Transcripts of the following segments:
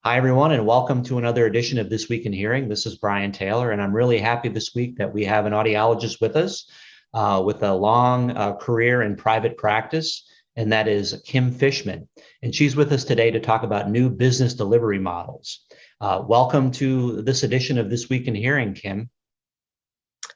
Hi, everyone, and welcome to another edition of This Week in Hearing. This is Brian Taylor, and I'm really happy this week that we have an audiologist with us with a long career in private practice, and that is Kim Fishman. And she's with us today to talk about new business delivery models. Welcome to this edition of This Week in Hearing, Kim.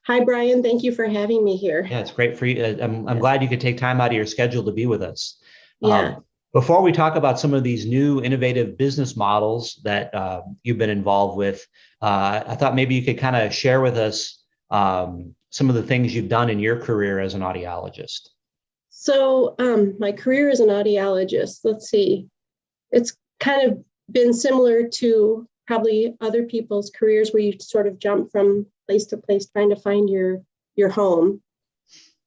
Hi, Brian. Thank you for having me here. Yeah, it's great for you. I'm glad you could take time out of your schedule to be with us. Yeah. Before we talk about some of these new innovative business models that you've been involved with, I thought maybe you could kind of share with us some of the things you've done in your career as an audiologist. So my career as an audiologist, let's see, it's kind of been similar to probably other people's careers where you sort of jump from place to place trying to find your home.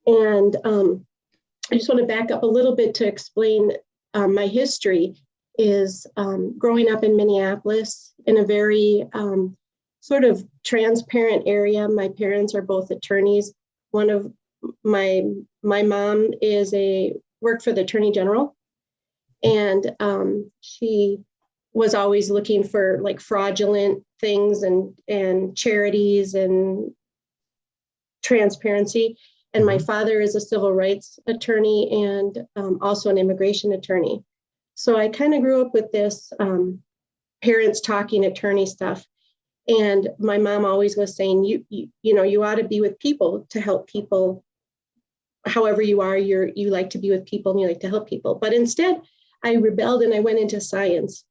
And I just want to back up a little bit to explain my history is growing up in Minneapolis in a very sort of transparent area. My parents are both attorneys. One of my mom worked for the Attorney General, and she was always looking for like fraudulent things and charities and transparency. And my father is a civil rights attorney and also an immigration attorney. So I kind of grew up with this parents talking attorney stuff. And my mom always was saying, you ought to be with people to help people. However you are, you like to be with people and you like to help people. But instead, I rebelled and I went into science.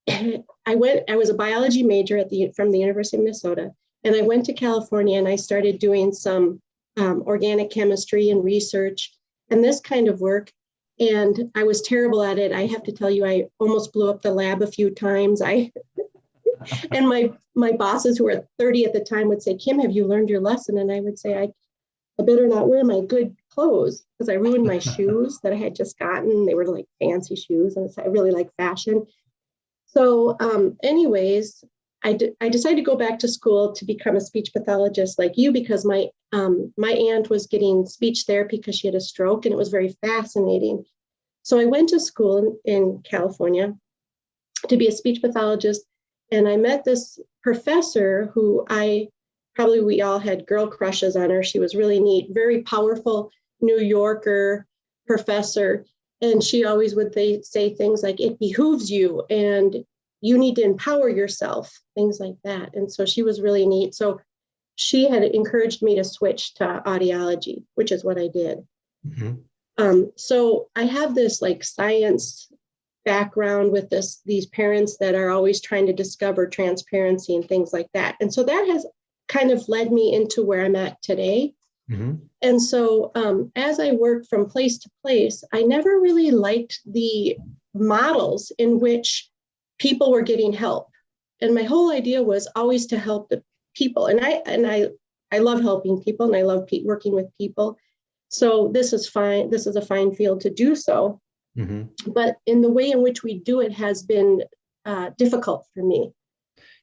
I was a biology major from the University of Minnesota, and I went to California and I started doing some organic chemistry and research and this kind of work. And I was terrible at it. I have to tell you, I almost blew up the lab a few times. And my bosses who were 30 at the time would say, Kim, have you learned your lesson? And I would say, I better not wear my good clothes because I ruined my shoes that I had just gotten. They were like fancy shoes, and I really like fashion. So anyways, I decided to go back to school to become a speech pathologist like you because my aunt was getting speech therapy because she had a stroke, and it was very fascinating. So I went to school in California to be a speech pathologist, and I met this professor who we all had girl crushes on her. She was really neat, very powerful New Yorker professor. And she always would say things like, it behooves you and you need to empower yourself, things like that. And so she was really neat. So she had encouraged me to switch to audiology, which is what I did. Mm-hmm. So I have this like science background with these parents that are always trying to discover transparency and things like that. And so that has kind of led me into where I'm at today. Mm-hmm. And so as I worked from place to place, I never really liked the models in which people were getting help. And my whole idea was always to help the people. And I love helping people and I love working with people. So this is fine. This is a fine field to do so. Mm-hmm. But in the way in which we do it has been difficult for me.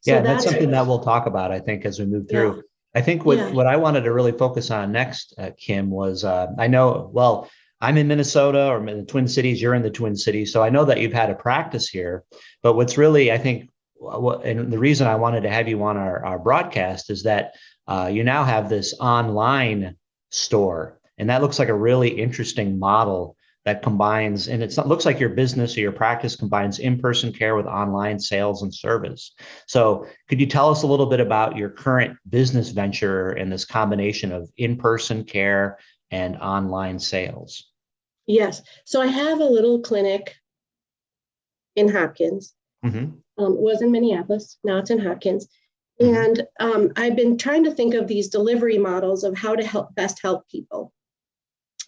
So yeah, that's something that we'll talk about, I think, as we move through. Yeah. I think what I wanted to really focus on next, Kim, was I'm in Minnesota or in the Twin Cities. You're in the Twin Cities. So I know that you've had a practice here. But what's really, I think, and the reason I wanted to have you on our broadcast is that you now have this online store. And that looks like a really interesting model that combines, and looks like your business or your practice combines in-person care with online sales and service. So could you tell us a little bit about your current business venture and this combination of in-person care and online sales? Yes. So I have a little clinic in Hopkins. Mm-hmm. It was in Minneapolis. Now it's in Hopkins. Mm-hmm. And I've been trying to think of these delivery models of how to best help people.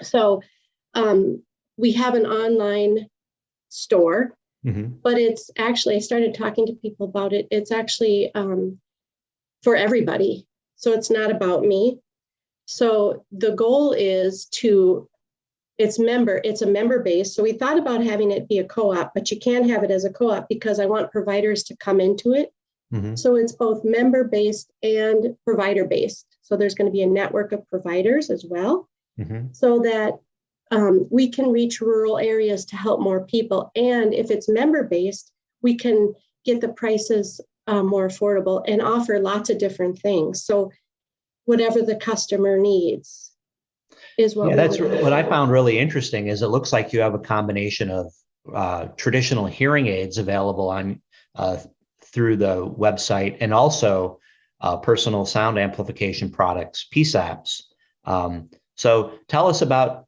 So we have an online store, mm-hmm. but it's actually, I started talking to people about it. It's actually for everybody. So it's not about me. So the goal is it's a member base. So we thought about having it be a co-op, but you can't have it as a co-op because I want providers to come into it. Mm-hmm. So it's both member-based and provider-based. So there's going to be a network of providers as well, mm-hmm. so that we can reach rural areas to help more people. And if it's member-based, we can get the prices more affordable and offer lots of different things. So whatever the customer needs is what. Yeah, that's what I found really interesting. Is it looks like you have a combination of traditional hearing aids available on through the website, and also personal sound amplification products, PSAPs. So tell us about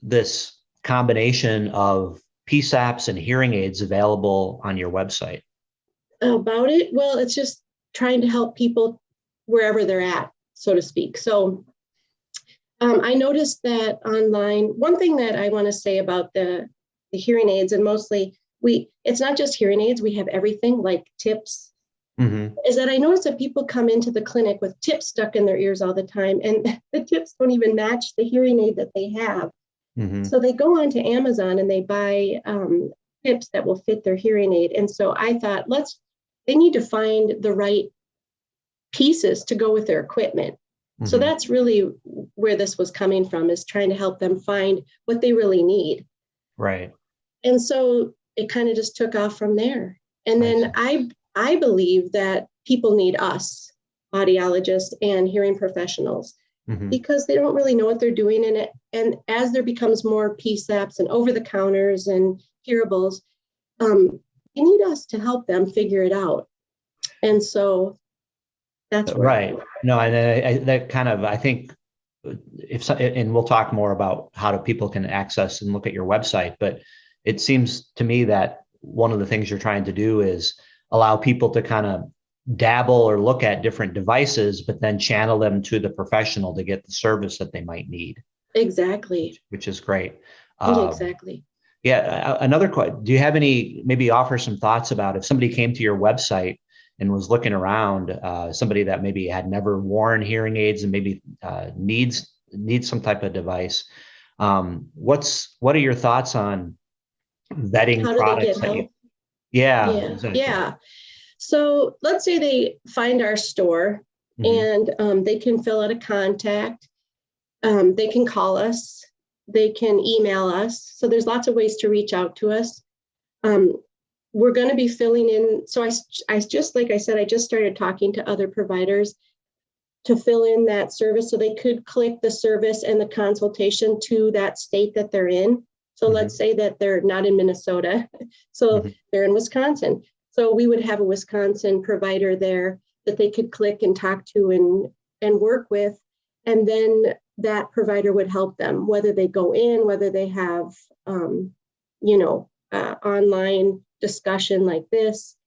this combination of PSAPs and hearing aids available on your website. About it, well, it's just trying to help people wherever they're at, so to speak. So I noticed that online, one thing that I want to say about the hearing aids, and mostly it's not just hearing aids, we have everything like tips, is that I noticed that people come into the clinic with tips stuck in their ears all the time, and the tips don't even match the hearing aid that they have. So they go onto Amazon and they buy tips that will fit their hearing aid. And so I thought, they need to find the right pieces to go with their equipment. So that's really where this was coming from, is trying to help them find what they really need. Right. And so it kind of just took off from there. And then I believe that people need us, audiologists and hearing professionals, because they don't really know what they're doing in it. And as there becomes more PSAPs and over-the-counters and hearables, you need us to help them figure it out. And so that's right. No, and that kind of, I think, and we'll talk more about how people can access and look at your website, but it seems to me that one of the things you're trying to do is allow people to kind of dabble or look at different devices, but then channel them to the professional to get the service that they might need. Exactly. Which is great. Exactly. Yeah. Another question. Do you have maybe offer some thoughts about if somebody came to your website and was looking around, somebody that maybe had never worn hearing aids and maybe needs some type of device? What are your thoughts on vetting products? Yeah. Exactly. Yeah. So let's say they find our store and they can fill out a contact. They can call us. They can email us. So there's lots of ways to reach out to us. We're going to be filling in. So I just, like I said, I just started talking to other providers to fill in that service, so they could click the service and the consultation to that state that they're in. So let's say that they're not in Minnesota, so they're in Wisconsin. So we would have a Wisconsin provider there that they could click and talk to and work with. And then that provider would help them, whether they go in, whether they have, online discussion like this,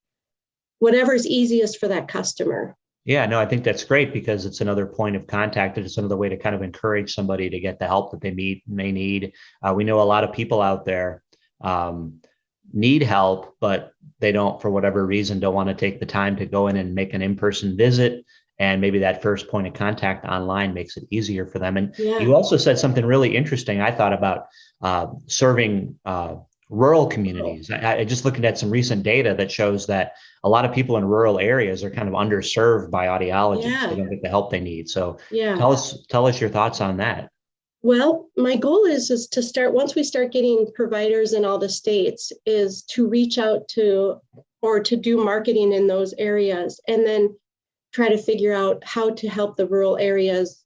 whatever's easiest for that customer. Yeah, no, I think that's great, because it's another point of contact. It's another way to kind of encourage somebody to get the help that they may need. We know a lot of people out there need help, but they don't, for whatever reason, don't want to take the time to go in and make an in-person visit. And maybe that first point of contact online makes it easier for them. And you also said something really interesting, I thought, about serving rural communities. I just looking at some recent data that shows that a lot of people in rural areas are kind of underserved by audiologists. They don't get the help they need. So tell us your thoughts on that. Well, my goal is to start, once we start getting providers in all the states, is to reach out to, or to do marketing in those areas, and then try to figure out how to help the rural areas,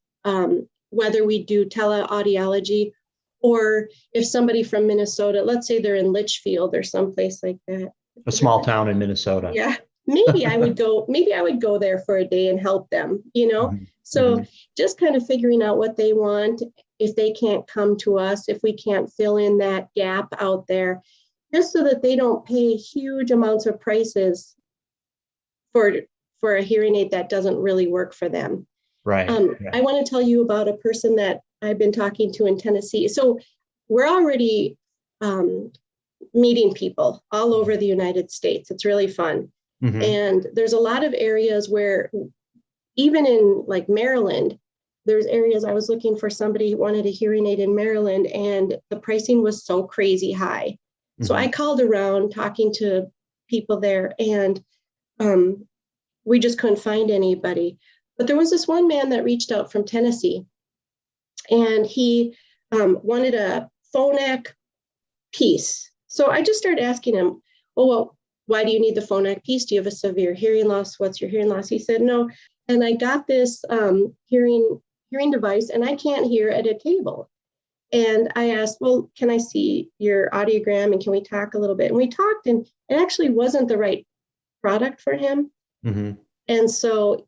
whether we do teleaudiology, or if somebody from Minnesota, let's say they're in Litchfield or someplace like that. A small town in Minnesota. Yeah. Maybe I would go there for a day and help them, So just kind of figuring out what they want, if they can't come to us, if we can't fill in that gap out there, just so that they don't pay huge amounts of prices for a hearing aid that doesn't really work for them. Right. I want to tell you about a person that I've been talking to in Tennessee. So we're already meeting people all over the United States. It's really fun. And there's a lot of areas where, even in like Maryland, there's areas. I was looking for somebody who wanted a hearing aid in Maryland, and the pricing was so crazy high. So I called around talking to people there, and we just couldn't find anybody. But there was this one man that reached out from Tennessee, and he wanted a phonak piece. So I just started asking him, well, why do you need the phonak piece? Do you have a severe hearing loss? What's your hearing loss? He said, no. And I got this hearing device and I can't hear at a table. And I asked, well, can I see your audiogram and can we talk a little bit? And we talked, and it actually wasn't the right product for him. Mm-hmm. And so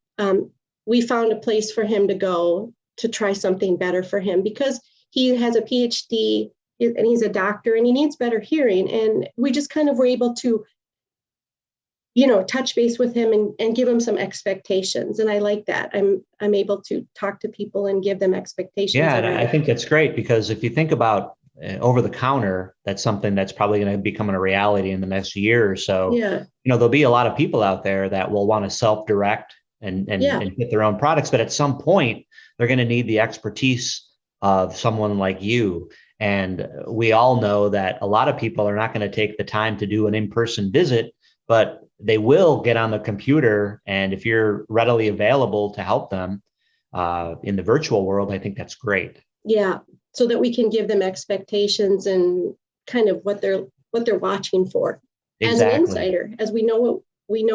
we found a place for him to go to try something better for him, because he has a PhD and he's a doctor and he needs better hearing. And we just kind of were able to, touch base with him and give him some expectations. And I like that. I'm able to talk to people and give them expectations. Yeah, and I think that's great, because if you think about over the counter, that's something that's probably going to become a reality in the next year or so. Yeah. There'll be a lot of people out there that will want to self-direct and get their own products. But at some point, they're going to need the expertise of someone like you. And we all know that a lot of people are not going to take the time to do an in-person visit, but they will get on the computer. And if you're readily available to help them in the virtual world, I think that's great. Yeah. So that we can give them expectations and kind of what they're watching for. Exactly. As an insider, as we know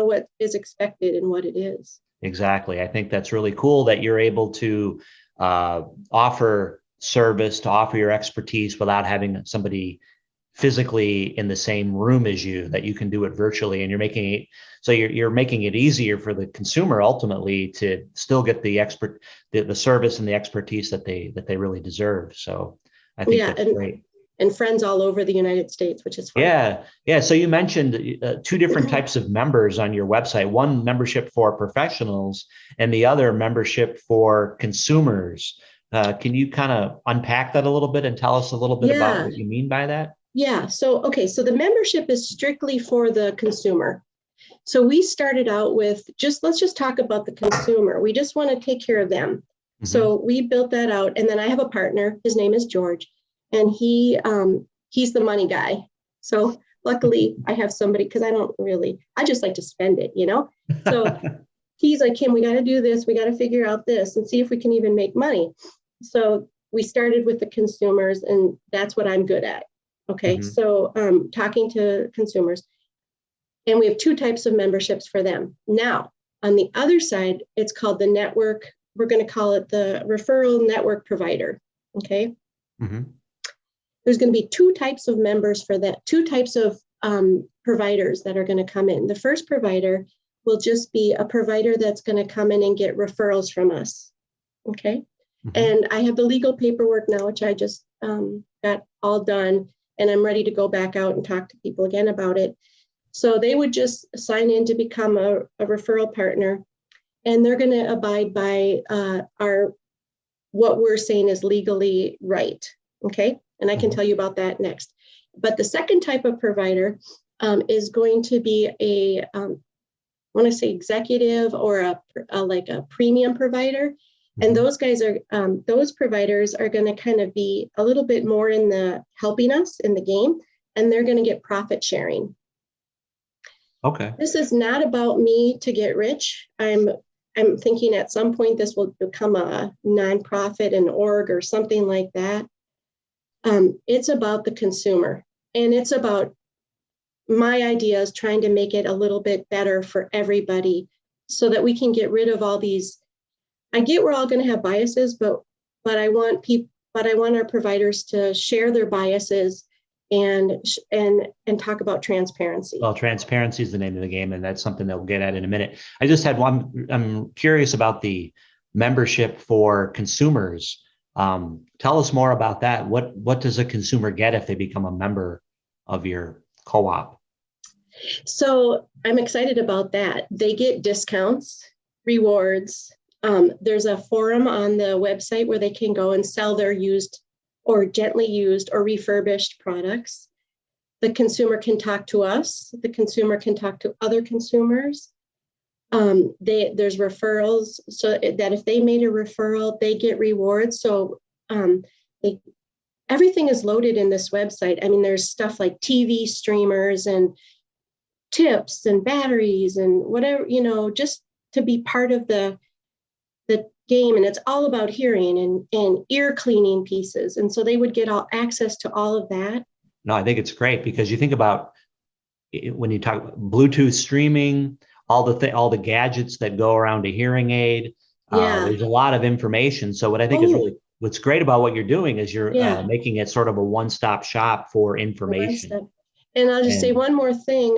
what is expected and what it is. Exactly. I think that's really cool that you're able to offer service, to offer your expertise without having somebody physically in the same room as you, that you can do it virtually, and you're making it easier for the consumer ultimately to still get the service and the expertise that they really deserve. So I think that's great. And friends all over the United States, which is fun. Yeah. So you mentioned two different types of members on your website: one membership for professionals and the other membership for consumers. Can you kind of unpack that a little bit and tell us a little bit about what you mean by that? Yeah. So the membership is strictly for the consumer. So we started out with let's just talk about the consumer. We just want to take care of them. Mm-hmm. So we built that out. And then I have a partner, his name is George, and he's the money guy. So luckily I have somebody, because I just like to spend it, So he's like, Kim, we got to do this. We got to figure out this and see if we can even make money. So we started with the consumers, and that's what I'm good at. Okay. Mm-hmm. So talking to consumers, and we have two types of memberships for them. Now, on the other side, it's called the network. We're going to call it the referral network provider. Okay. Mm-hmm. There's going to be two types of members for that, two types of providers that are going to come in. The first provider will just be a provider that's going to come in and get referrals from us. Okay. Mm-hmm. And I have the legal paperwork now, which I just got all done, and I'm ready to go back out and talk to people again about it. So they would just sign in to become a referral partner, and they're going to abide by what we're saying is legally right. Okay. And I can tell you about that next. But the second type of provider is going to be I want to say executive or like a premium provider. And those guys those providers are going to kind of be a little bit more in the helping us in the game, and they're going to get profit sharing. Okay. This is not about me to get rich. I'm thinking at some point this will become a nonprofit, an org or something like that. It's about the consumer, and it's about my ideas trying to make it a little bit better for everybody so that we can get rid of all these. I get we're all going to have biases, but I want our providers to share their biases and talk about transparency. Well, transparency is the name of the game, and that's something that we'll get at in a minute. I just had one. I'm curious about the membership for consumers. Tell us more about that. What does a consumer get if they become a member of your co-op? So I'm excited about that. They get discounts, rewards. There's a forum on the website where they can go and sell their used or gently used or refurbished products. The consumer can talk to us. The consumer can talk to other consumers. There's referrals, so that if they made a referral, they get rewards. So everything is loaded in this website. I mean, there's stuff like TV streamers and tips and batteries and whatever, just to be part of the game. And it's all about hearing and ear cleaning pieces. And so they would get all access to all of that. No, I think it's great, because you think about when you talk Bluetooth streaming, all the gadgets that go around a hearing aid, there's a lot of information. So what I think is really what's great about what you're doing is you're making it sort of a one-stop shop for information. And I'll just say one more thing.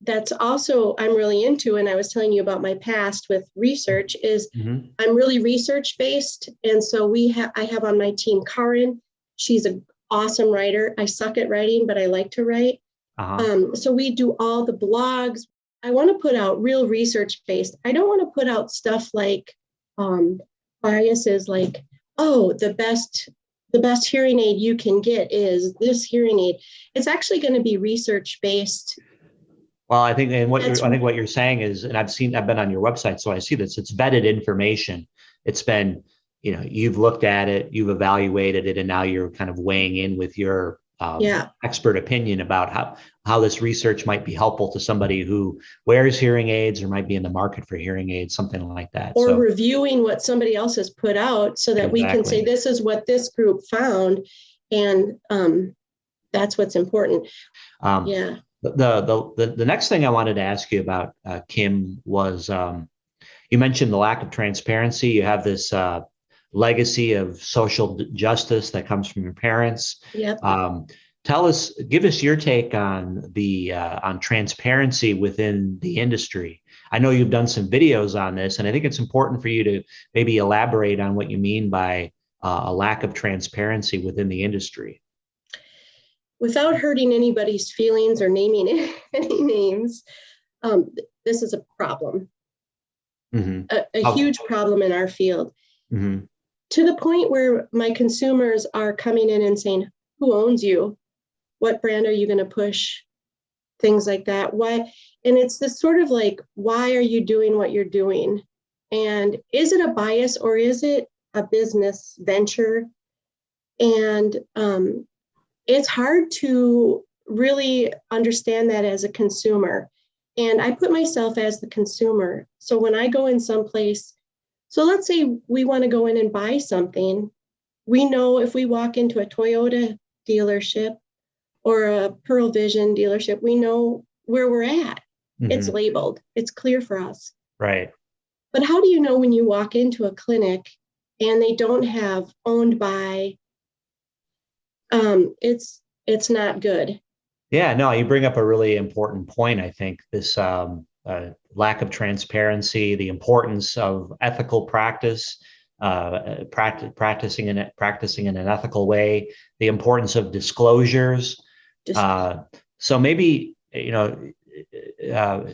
That's also I'm really into, and I was telling you about my past with research, is I'm really research based. And so I have on my team Karin. She's an awesome writer. I suck at writing, but I like to write. So we do all the blogs. I want to put out real research based. I don't want to put out stuff like biases like, oh, the best hearing aid you can get is this hearing aid. It's actually going to be research based. Well, I think what you're saying is, and I've been on your website, so I see this. It's vetted information. It's been, you've looked at it, you've evaluated it, and now you're kind of weighing in with your expert opinion about how this research might be helpful to somebody who wears hearing aids or might be in the market for hearing aids, something like that. Or reviewing what somebody else has put out so that we can say, this is what this group found. And that's what's important. The next thing I wanted to ask you about, Kim, was you mentioned the lack of transparency. You have this legacy of social justice that comes from your parents. Yep. Give us your take on on transparency within the industry. I know you've done some videos on this, and I think it's important for you to maybe elaborate on what you mean by a lack of transparency within the industry. Without hurting anybody's feelings or naming any names, this is a problem, a huge problem in our field. To the point where my consumers are coming in and saying, who owns you? What brand are you going to push? Things like that. Why? And it's this sort of like, why are you doing what you're doing? And is it a bias or is it a business venture? And it's hard to really understand that as a consumer. And I put myself as the consumer. So when I go in someplace, so let's say we want to go in and buy something, we know if we walk into a Toyota dealership or a Pearl Vision dealership, we know where we're at. It's labeled. It's clear for us. Right. But how do you know when you walk into a clinic and they don't have owned by, it's not good. Yeah, no, you bring up a really important point. I think this lack of transparency, the importance of ethical practice, practicing in an ethical way, the importance of disclosures. So maybe,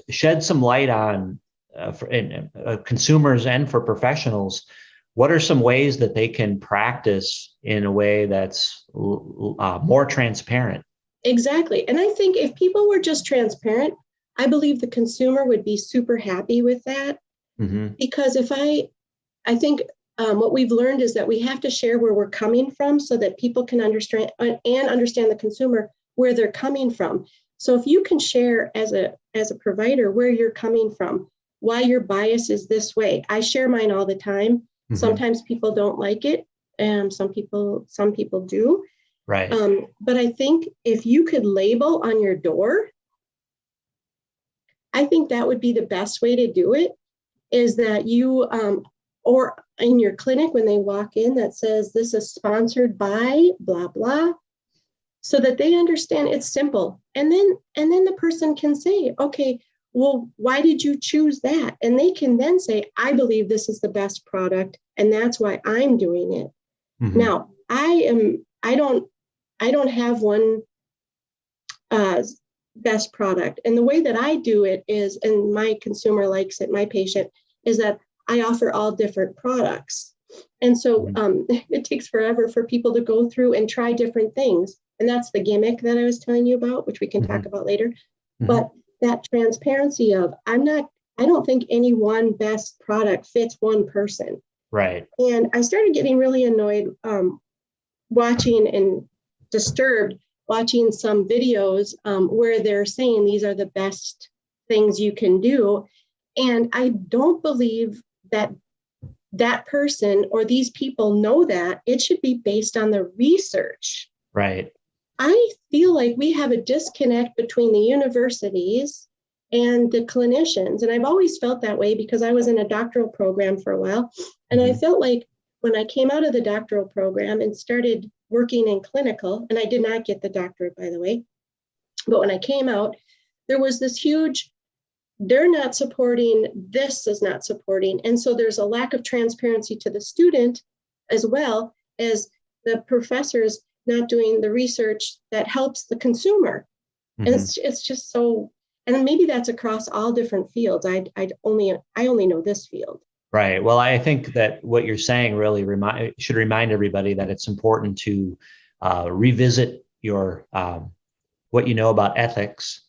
shed some light on for consumers and for professionals. What are some ways that they can practice in a way that's more transparent? Exactly. And I think if people were just transparent, I believe the consumer would be super happy with that. Because I think what we've learned is that we have to share where we're coming from so that people can understand the consumer where they're coming from. So if you can share as a provider where you're coming from, why your bias is this way. I share mine all the time. Sometimes people don't like it, and some people do. Right. But I think if you could label on your door, I think that would be the best way to do it, is that you, or in your clinic when they walk in, that says this is sponsored by blah, blah, so that they understand it's simple. And then the person can say, okay, well, why did you choose that? And they can then say, I believe this is the best product, and that's why I'm doing it. Now, I don't have one best product. And the way that I do it is, and my consumer likes it, my patient, is that I offer all different products. And so it takes forever for people to go through and try different things. And that's the gimmick that I was telling you about, which we can talk about later. But that transparency of, I don't think any one best product fits one person. Right. And I started getting really annoyed watching and disturbed watching some videos where they're saying these are the best things you can do. And I don't believe that that person or these people know that. It should be based on the research. Right. I feel like we have a disconnect between the universities and the clinicians. And I've always felt that way because I was in a doctoral program for a while. And I felt like when I came out of the doctoral program and started working in clinical, and I did not get the doctorate, by the way, but when I came out, there was this huge, they're not supporting, this is not supporting. And so there's a lack of transparency to the student as well as the professors not doing the research that helps the consumer. And it's just so, and maybe that's across all different fields. I only know this field. Right. Well, I think that what you're saying really should remind everybody that it's important to revisit your what you know about ethics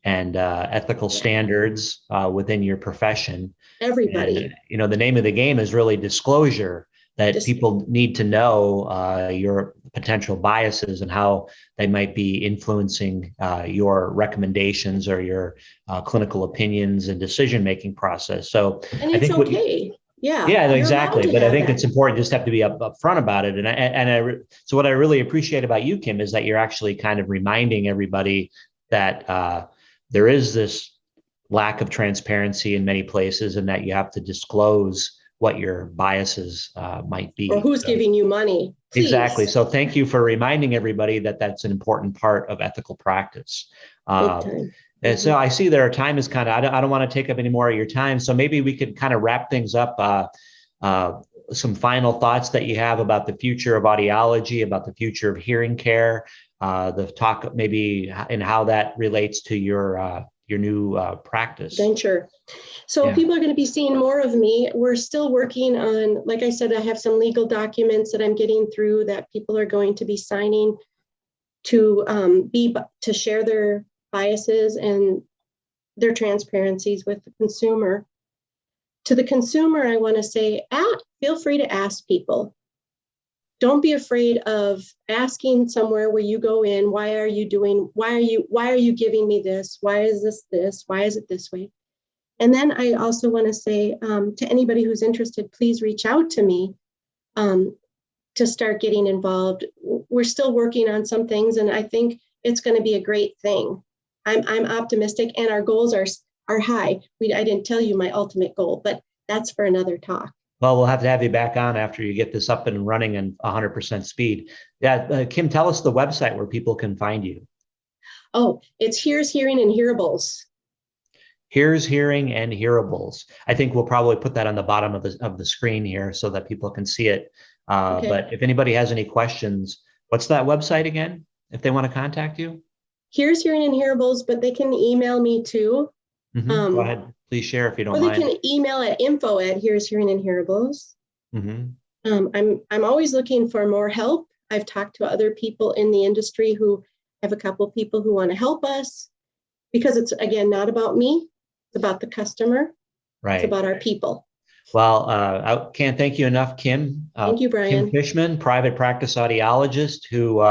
and ethical standards within your profession. Everybody. And, the name of the game is really disclosure, that people need to know your potential biases and how they might be influencing your recommendations or your clinical opinions and decision-making process. So and it's okay. Yeah, exactly. But I think it's important just have to be upfront about it. So what I really appreciate about you, Kim, is that you're actually kind of reminding everybody that there is this lack of transparency in many places, and that you have to disclose what your biases might be. Or who's giving you money. Please. Exactly. So thank you for reminding everybody that that's an important part of ethical practice. And so I see that our time is kind of, I don't want to take up any more of your time. So maybe we could kind of wrap things up. Some final thoughts that you have about the future of audiology, about the future of hearing care, the talk maybe and how that relates to your new practice venture. So people are going to be seeing more of me. We're still working on, like I said, I have some legal documents that I'm getting through that people are going to be signing to share their biases and their transparencies with the consumer. To the consumer, I want to say, feel free to ask people. Don't be afraid of asking somewhere where you go in, why are you giving me this? Why is this? Why is it this way? And then I also want to say to anybody who's interested, please reach out to me to start getting involved. We're still working on some things, and I think it's going to be a great thing. I'm optimistic, and our goals are high. I didn't tell you my ultimate goal, but that's for another talk. Well, we'll have to have you back on after you get this up and running and 100% speed. Yeah, Kim, tell us the website where people can find you. Oh, it's Here's Hearing and Hearables. Here's Hearing and Hearables. I think we'll probably put that on the bottom of the screen here so that people can see it. Okay. But if anybody has any questions, what's that website again, if they want to contact you? Here's Hearing and Hearables, but they can email me too. Go ahead, please share if you don't mind. Or they can email at info@Here's Hearing and Hearables. I'm always looking for more help. I've talked to other people in the industry who have a couple of people who want to help us, because it's, again, not about me. It's about the customer. Right. It's about our people. Well, I can't thank you enough, Kim. Thank you, Brian. Kim Fishman, private practice audiologist who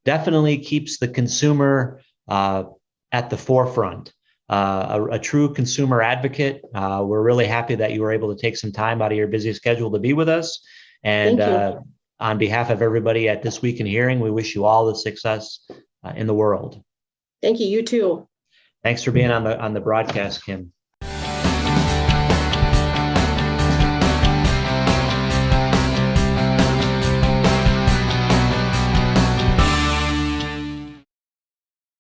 definitely keeps the consumer at the forefront. A true consumer advocate. We're really happy that you were able to take some time out of your busy schedule to be with us. And on behalf of everybody at This Week in Hearing, we wish you all the success in the world. Thank you. You too. Thanks for being on the broadcast, Kim.